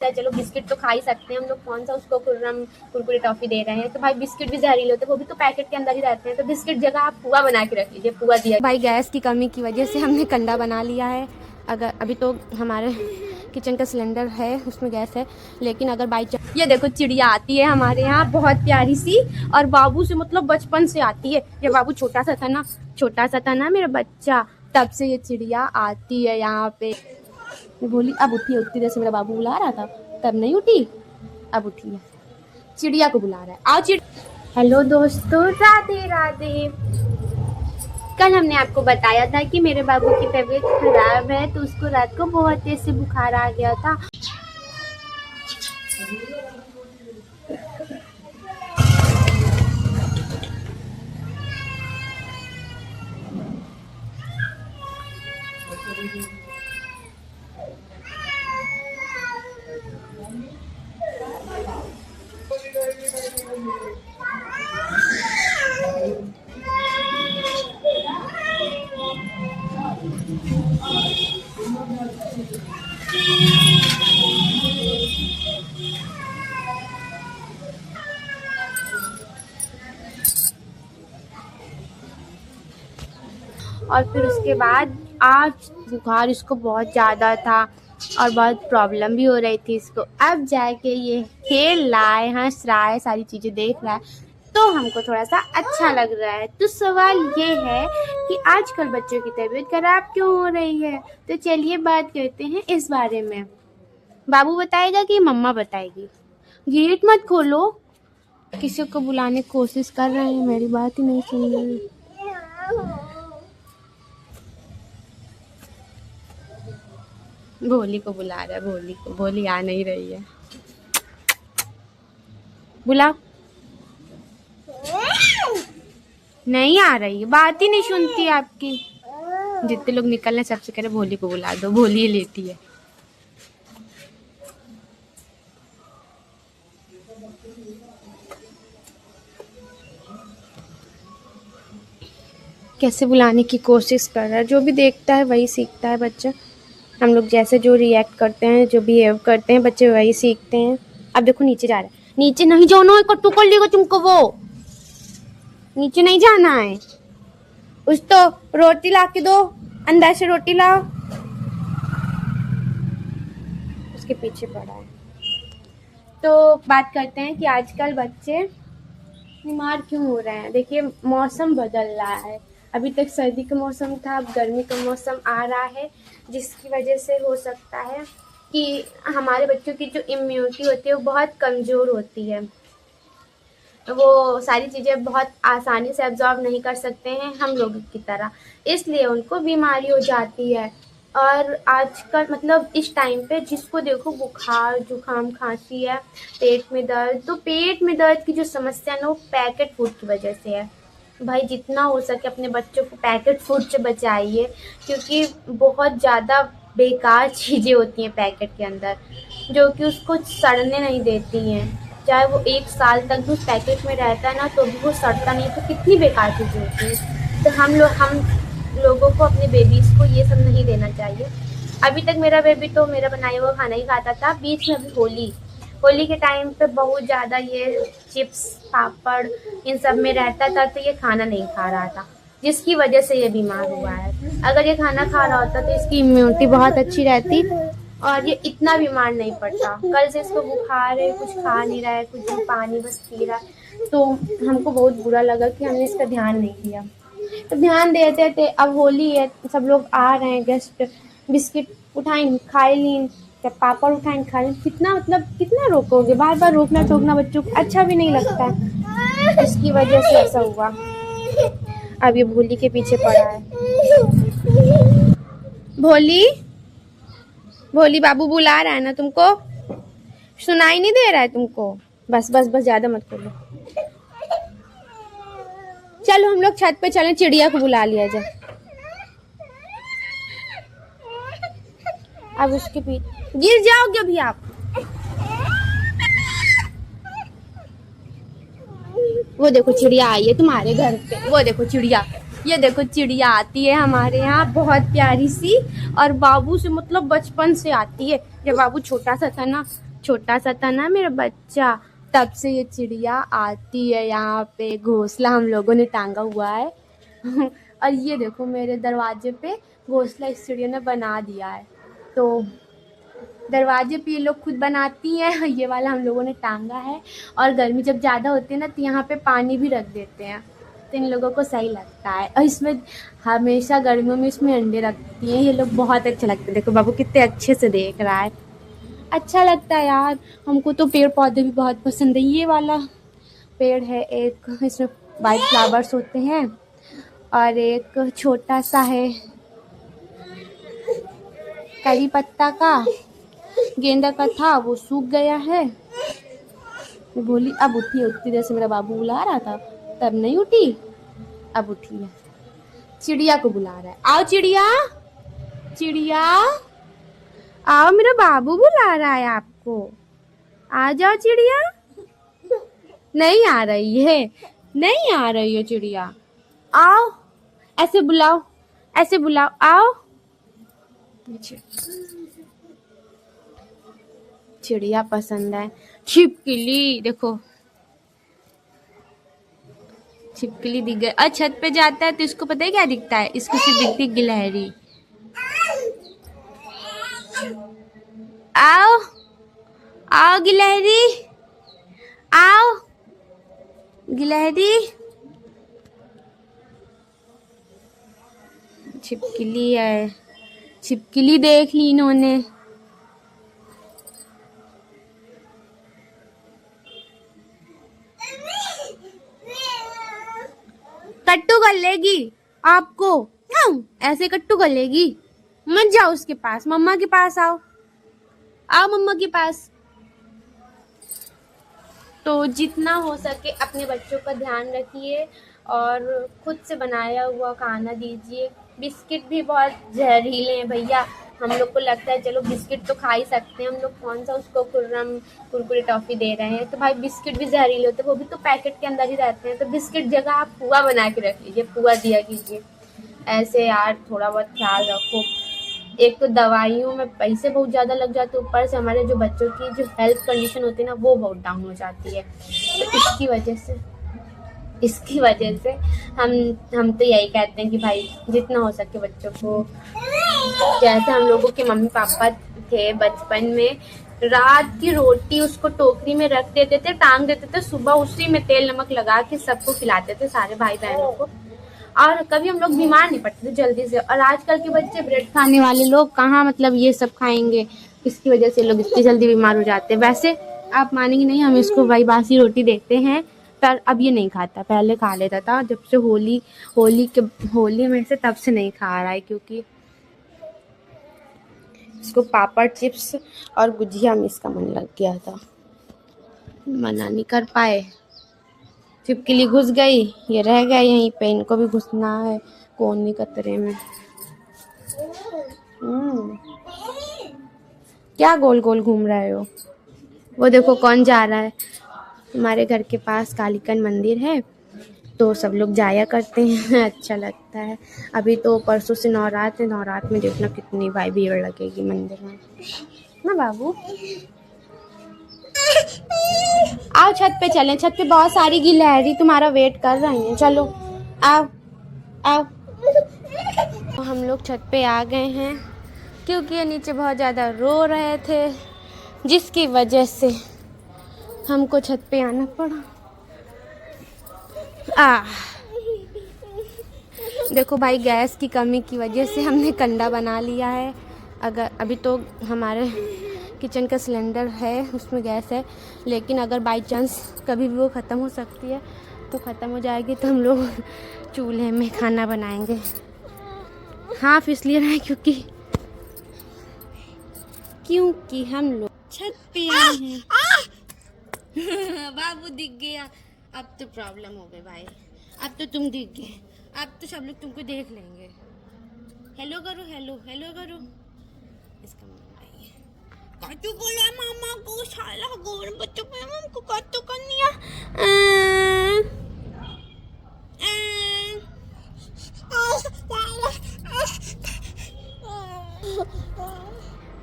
चलो बिस्किट तो खा ही सकते हैं हम लोग, कौन सा उसको कुरकुरे टॉफी दे रहे हैं। तो भाई बिस्किट भी जहरीले होते हैं, वो भी तो पैकेट के अंदर ही रहते हैं। तो बिस्किट जगह आप पुआ बना के रख लीजिए, पुआ दिया। भाई गैस की कमी की वजह से हमने कंडा बना लिया है। अगर अभी तो हमारे किचन का सिलेंडर है, उसमें गैस है, लेकिन अगर बाई चांस, ये देखो चिड़िया आती है हमारे यहाँ, बहुत प्यारी सी, और बाबू से मतलब बचपन से आती है। ये बाबू छोटा सा था ना मेरा बच्चा, तब से ये चिड़िया आती है यहाँ पे। बोली अब उठी, उठती जैसे मेरा बाबू बुला रहा था तब नहीं उठी, अब उठी है, चिड़िया को बुला रहा है, आओ हेलो दोस्तों, राधे राधे। कल हमने आपको बताया था कि मेरे बाबू की तबीयत खराब है, तो उसको रात को बहुत तेज से बुखार आ गया था। और फिर उसके बाद आज बुखार इसको बहुत ज़्यादा था और बहुत प्रॉब्लम भी हो रही थी इसको। अब जाके ये खेल रहा है, हंस रहा है, सारी चीज़ें देख रहा है, तो हमको थोड़ा सा अच्छा लग रहा है। तो सवाल ये है कि आजकल बच्चों की तबीयत खराब क्यों हो रही है। तो चलिए बात करते हैं इस बारे में। बाबू बताएगा कि मम्मा बताएगी? गेट मत खोलो, किसी को बुलाने की कोशिश कर रहे हैं, मेरी बात ही नहीं सुन रहे। भोली को बुला रहा है, भोली को, भोली आ नहीं रही है, बुलाओ। नहीं आ रही है, बात ही नहीं सुनती आपकी। जितने लोग निकल रहे सबसे कह रहे भोली को बुला दो, भोली ही लेती है। कैसे बुलाने की कोशिश कर रहा है, जो भी देखता है वही सीखता है बच्चा। हम लोग जैसे जो रिएक्ट करते हैं, जो बिहेव करते हैं, बच्चे वही सीखते हैं। अब देखो नीचे जा रहा है, नीचे नहीं जाना है, कट्टू कर लेगा तुमको, वो नीचे नहीं जाना है। उस तो रोटी ला के दो, अंदर से रोटी लाओ, उसके पीछे पड़ा है। तो बात करते हैं कि आजकल बच्चे बीमार क्यों हो रहे हैं। देखिए मौसम बदल रहा है, अभी तक सर्दी का मौसम था, अब गर्मी का मौसम आ रहा है, जिसकी वजह से हो सकता है कि हमारे बच्चों की जो इम्यूनिटी होती है वो बहुत कमज़ोर होती है, वो सारी चीज़ें बहुत आसानी से एब्जॉर्ब नहीं कर सकते हैं हम लोगों की तरह, इसलिए उनको बीमारी हो जाती है। और आजकल मतलब इस टाइम पे जिसको देखो बुखार, जुकाम, खांसी है, पेट में दर्द, तो पेट में दर्द की जो समस्या है ना वो पैकेट फूड की वजह से है। भाई जितना हो सके अपने बच्चों को पैकेट फूड से बचाइए, क्योंकि बहुत ज़्यादा बेकार चीज़ें होती हैं पैकेट के अंदर, जो कि उसको सड़ने नहीं देती हैं। चाहे वो 1 साल तक भी उस पैकेट में रहता है ना, तो भी वो सड़ता नहीं, तो कितनी बेकार चीज़ें होती हैं। तो हम लोगों को अपने बेबीज़ को ये सब नहीं देना चाहिए। अभी तक मेरा बेबी तो मेरा बनाया हुआ खाना ही खाता था। बीच में अभी होली के टाइम पे बहुत ज़्यादा ये चिप्स, पापड़ इन सब में रहता था, तो ये खाना नहीं खा रहा था, जिसकी वजह से ये बीमार हुआ है। अगर ये खाना खा रहा होता तो इसकी इम्यूनिटी बहुत अच्छी रहती और ये इतना बीमार नहीं पड़ता। कल से इसको बुखार है, कुछ खा नहीं रहा है, कुछ भी पानी बस पी रहा है, तो हमको बहुत बुरा लगा कि हमने इसका ध्यान नहीं किया। तो ध्यान देते थे, अब होली है, सब लोग आ रहे हैं गेस्ट, बिस्किट उठाएं खाए लीन, जब पापड़ उठाएं खा लें, कितना रोकोगे, बार बार रोकना टोकना बच्चों को अच्छा भी नहीं लगता है, इसकी वजह से ऐसा हुआ। अब ये भोली के पीछे पड़ा है। भोली बाबू बुला रहा है ना तुमको, सुनाई नहीं दे रहा है तुमको? बस बस बस, ज्यादा मत करो। चलो हम लोग छत पे चलें, चिड़िया को बुला लिया जाए। अब उसके पीछे गिर जाओगे अभी आप। वो देखो चिड़िया आई है तुम्हारे घर पे, वो देखो चिड़िया, ये देखो चिड़िया आती है हमारे यहाँ, बहुत प्यारी सी, और बाबू से मतलब बचपन से आती है। जब बाबू छोटा सा था ना, छोटा सा था ना मेरा बच्चा, तब से ये चिड़िया आती है यहाँ पे। घोंसला हम लोगों ने टांगा हुआ है और ये देखो मेरे दरवाजे पे घोंसला इस चिड़िया ने बना दिया है। तो दरवाजे पे ये लोग खुद बनाती हैं ये वाला हम लोगों ने टांगा है। और गर्मी जब ज़्यादा होती है ना तो यहाँ पे पानी भी रख देते हैं, तो इन लोगों को सही लगता है। और इसमें हमेशा गर्मियों में इसमें अंडे रखती हैं ये लोग, बहुत अच्छा लगता है। देखो बाबू कितने अच्छे से देख रहा है, अच्छा लगता है यार। हमको तो पेड़ पौधे भी बहुत पसंद है। ये वाला पेड़ है एक, इसमें वाइट फ्लावर्स होते हैं, और एक छोटा सा है करी पत्ता का, गेंदा का था वो सूख गया है। मैं बोली अब उठी, उतनी देर से मेरा बाबू बुला रहा था तब नहीं उठी, अब उठी है। चिड़िया को बुला रहा है, आओ चिड़िया, चिड़िया आओ, मेरा बाबू बुला रहा है आपको, आ जाओ चिड़िया। नहीं आ रही है, नहीं आ रही है चिड़िया, आओ, ऐसे बुलाओ, ऐसे बुलाओ, आओ। चिड़िया पसंद है। छिपकली देखो, छिपकली दिख गई। और छत पे जाता है तो इसको पता है क्या दिखता है, इसको सिर्फ दिखती है गिलहरी। आओ आओ गिलहरी, आओ गिलहरी। छिपकली है, छिपकली देख ली इन्होंने। कट्टू कर लेगी आपको, ऐसे कट्टू कर लेगी। मत जाओ उसके पास, मम्मा के पास आओ, आओ मम्मा के पास। तो जितना हो सके अपने बच्चों का ध्यान रखिए और खुद से बनाया हुआ खाना दीजिए। बिस्किट भी बहुत जहरीले हैं भैया, हम लोग को लगता है चलो बिस्किट तो खा ही सकते हैं, हम लोग कौन सा उसको खुर्रम कुरकुरे टॉफ़ी दे रहे हैं। तो भाई बिस्किट भी जहरीले होते हैं, वो भी तो पैकेट के अंदर ही रहते हैं। तो बिस्किट जगह आप पुआ बना के रख लीजिए, पुआ दिया कीजिए। ऐसे यार थोड़ा बहुत ख्याल रखो। एक तो दवाइयों में पैसे बहुत ज़्यादा लग जाते हैं, ऊपर से हमारे जो बच्चों की जो हेल्थ कंडीशन होती है ना वो बहुत डाउन हो जाती है। तो इसकी वजह से हम तो यही कहते हैं कि भाई जितना हो सके बच्चों को, जैसे हम लोगों के मम्मी पापा थे बचपन में, रात की रोटी उसको टोकरी में रख देते थे, टांग देते थे, सुबह उसी में तेल नमक लगा के सबको खिलाते थे, सारे भाई बहनों को। और कभी हम लोग बीमार नहीं पड़ते थे जल्दी से। और आजकल के बच्चे ब्रेड खाने वाले लोग कहाँ मतलब ये सब खाएंगे, इसकी वजह से लोग इतनी जल्दी बीमार हो जाते हैं। वैसे आप मानेंगे नहीं, हम इसको भाई बासी रोटी देते हैं, पर अब ये नहीं खाता, पहले खा लेता था। जब से होली में से तब से नहीं खा रहा है, क्योंकि इसको पापड़ चिप्स और गुजिया में इसका मन लग गया था, मना नहीं कर पाए। छिपकली घुस गई, ये रह गया यहीं पे, इनको भी घुसना है कोने कतरे में। क्या गोल गोल घूम रहे हो? वो देखो कौन जा रहा है। हमारे घर के पास कालीकन मंदिर है, तो सब लोग जाया करते हैं अच्छा लगता है। अभी तो परसों से नवरात्र है, नवरात्र में देखना कितनी भाई भीड़ लगेगी मंदिर में ना बाबू। आओ छत पे चलें, छत पे बहुत सारी गिलहरी तुम्हारा वेट कर रही हैं, चलो आओ आओ। तो हम लोग छत पे आ गए हैं, क्योंकि ये नीचे बहुत ज़्यादा रो रहे थे, जिसकी वजह से हमको छत पे आना पड़ा। देखो भाई, गैस की कमी की वजह से हमने कंडा बना लिया है। अगर अभी तो हमारे किचन का सिलेंडर है, उसमें गैस है, लेकिन अगर बाई चांस कभी भी वो ख़त्म हो सकती है, तो ख़त्म हो जाएगी तो हम लोग चूल्हे में खाना बनाएंगे। हाँ इसलिए रहे क्योंकि हम लोग छत पे आए हैं। बाबू दिख गया, अब तो प्रॉब्लम हो गई भाई, अब तो तुम दिख गए, अब तो सब लोग तुमको देख लेंगे। हेलो करो, हेलो हेलो करो। इसका काटू बोला मामा को, साला गोर बच्चों को हमको काटू करनी है।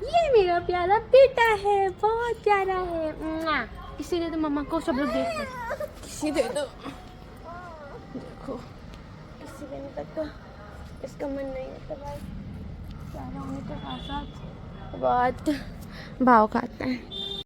ये मेरा प्यारा बेटा है, बहुत प्यारा रहा है। किसी दे दो मम्मा को, सब लोग देख रहे। किसी दे दो, देखो किसी देने तक का इसका मन नहीं होता भाई। सारा होने के साथ साथ बहुत भाव खाता है।